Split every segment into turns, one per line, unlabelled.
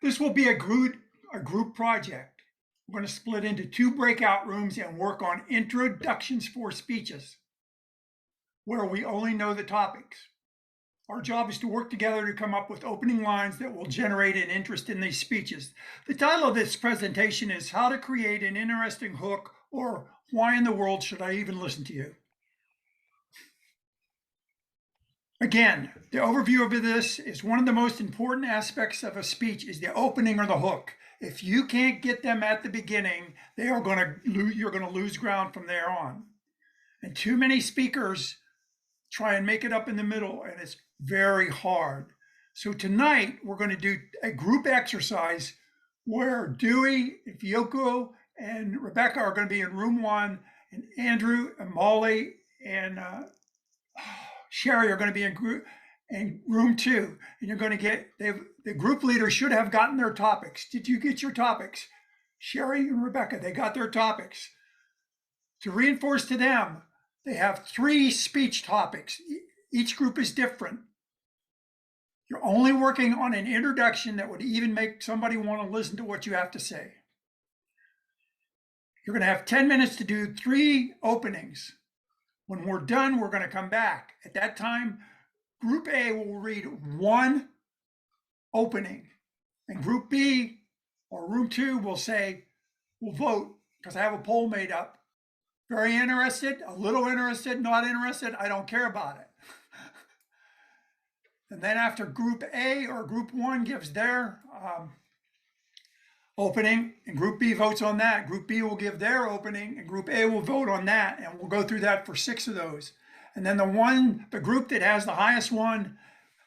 This will be a group project. We're going to split into 2 breakout rooms and work on introductions for speeches, where we only know the topics. Our job is to work together to come up with opening lines that will generate an interest in these speeches. The title of this presentation is How to Create an Interesting Hook, or Why in the World Should I Even Listen to You? Again, the overview of this is one of the most important aspects of a speech is the opening or the hook. If you can't get them at the beginning, you're going to lose ground from there on. And too many speakers try and make it up in the middle, and it's very hard. So tonight we're going to do a group exercise where Dewey, Fyoko, and Rebecca are going to be in room 1, and Andrew and Molly and Sherry are going to be in room 2, and you're going to get the group leader should have gotten their topics. Did you get your topics? Sherry and Rebecca, they got their topics. To reinforce to them, they have 3 speech topics. Each group is different. You're only working on an introduction that would even make somebody want to listen to what you have to say. You're going to have 10 minutes to do 3 openings. When we're done, we're going to come back. At that time, Group A will read 1 opening, and Group B or Room 2 will vote, because I have a poll made up. Very interested, a little interested, not interested, I don't care about it. And then after Group A or Group 1 gives their opening, and Group B votes on that, Group B will give their opening, and Group A will vote on that, and we'll go through that for 6 of those. And then the group that has the highest one,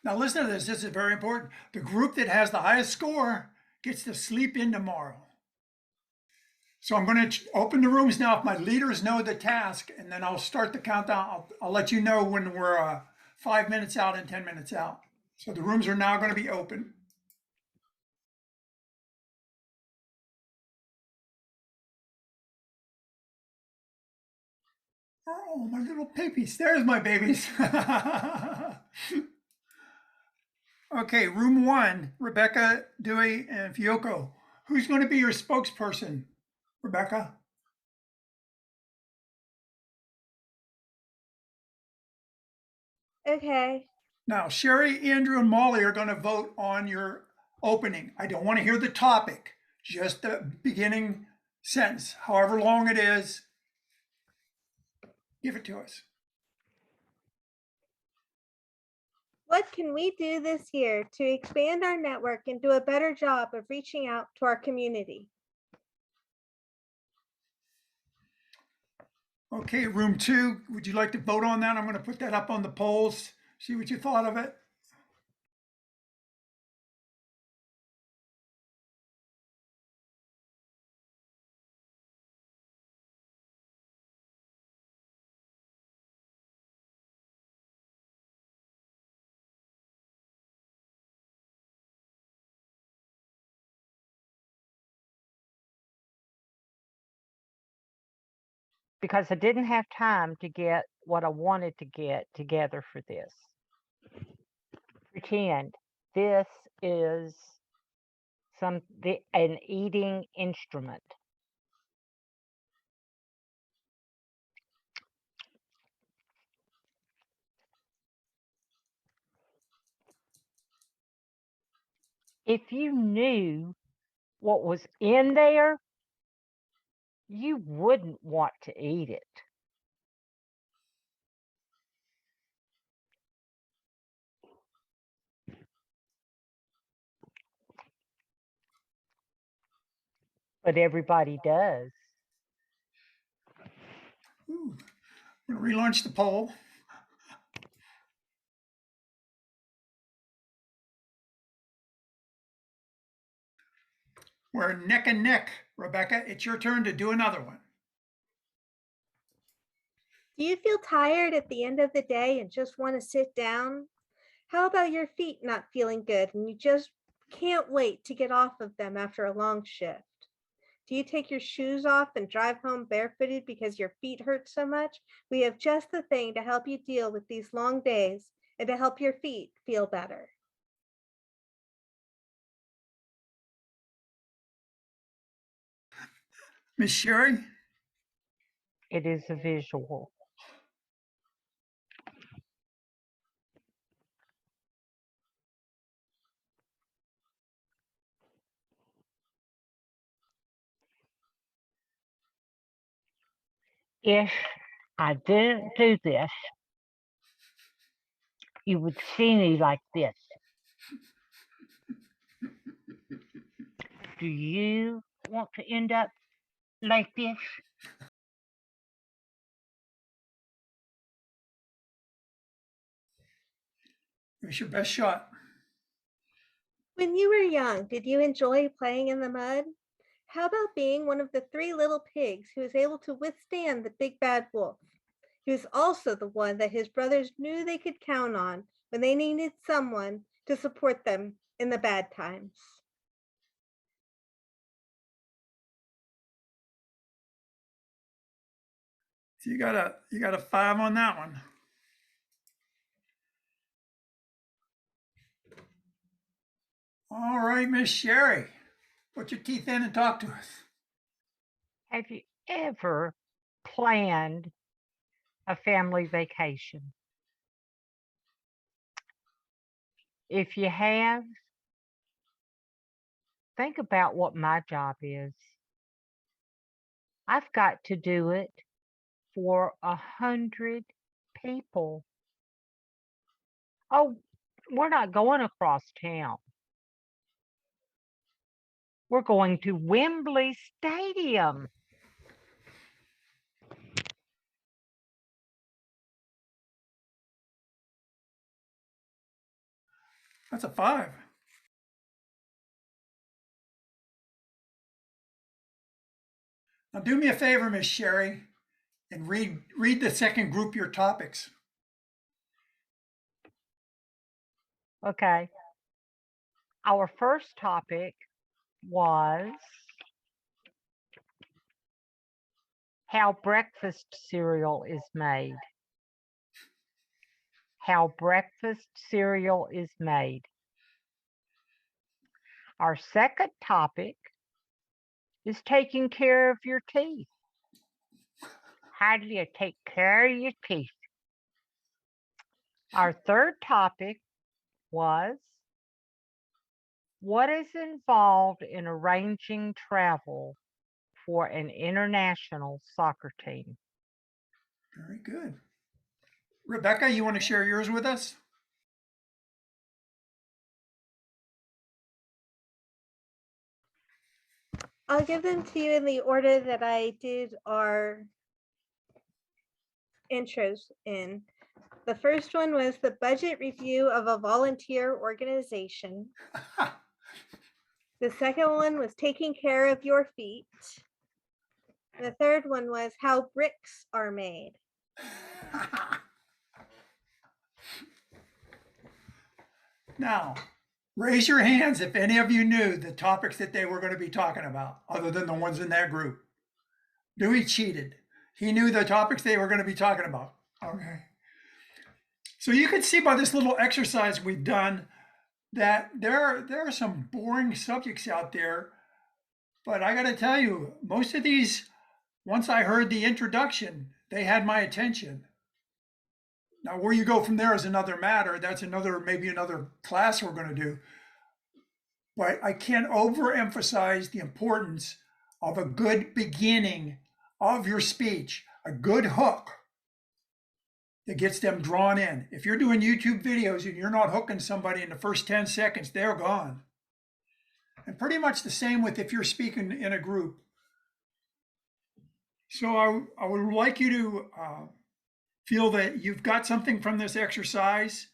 now listen to this is very important. The group that has the highest score gets to sleep in tomorrow. So I'm going to open the rooms now if my leaders know the task, and then I'll start the countdown. I'll let you know when we're 5 minutes out and 10 minutes out. So the rooms are now going to be open. Oh, my little babies. There's my babies. Okay, room 1, Rebecca, Dewey, and Fyoko. Who's going to be your spokesperson, Rebecca?
Okay.
Now, Sherry, Andrew, and Molly are going to vote on your opening. I don't want to hear the topic, just the beginning sentence, however long it is. Give it to us.
What can we do this year to expand our network and do a better job of reaching out to our community?
Okay, room 2, would you like to vote on that? I'm going to put that up on the polls. See what you thought of it.
Because I didn't have time to get what I wanted to get together for this. Pretend this is an eating instrument. If you knew what was in there, you wouldn't want to eat it. But everybody does.
Ooh, I'm going to relaunch the poll. We're neck and neck, Rebecca. It's your turn to do another one.
Do you feel tired at the end of the day and just want to sit down? How about your feet not feeling good and you just can't wait to get off of them after a long shift? Do you take your shoes off and drive home barefooted because your feet hurt so much? We have just the thing to help you deal with these long days and to help your feet feel better.
Miss Sherry?
It is a visual. If I didn't do this, you would see me like this. Do you want to end up like this?
Give us your best shot.
When you were young, did you enjoy playing in the mud? How about being one of the 3 little pigs who was able to withstand the big bad wolf? He was also the one that his brothers knew they could count on when they needed someone to support them in the bad times.
So you got a 5 on that one. All right, Miss Sherry, put your teeth in and talk to us.
Have you ever planned a family vacation? If you have, think about what my job is. I've got to do it for 100 people. Oh, we're not going across town. We're going to Wembley Stadium.
That's a 5. Now do me a favor, Miss Sherry, and read the second group your topics.
Okay. Our first topic was how breakfast cereal is made. How breakfast cereal is made. Our second topic is taking care of your teeth. How do you take care of your teeth? Our third topic was what is involved in arranging travel for an international soccer team?
Very good. Rebecca, you want to share yours with us?
I'll give them to you in the order that I did our intros in. The first one was the budget review of a volunteer organization. The second one was taking care of your feet. The third one was how bricks are made.
Now, raise your hands if any of you knew the topics that they were going to be talking about, other than the ones in that group. Dewey cheated. He knew the topics they were going to be talking about. Okay. So you can see by this little exercise we've done that there are some boring subjects out there. But I got to tell you, most of these, once I heard the introduction, they had my attention. Now, where you go from there is another matter. That's maybe another class we're going to do. But I can't overemphasize the importance of a good beginning of your speech, a good hook that gets them drawn in. If you're doing YouTube videos and you're not hooking somebody in the first 10 seconds, they're gone. And pretty much the same with if you're speaking in a group. So I would like you to feel that you've got something from this exercise.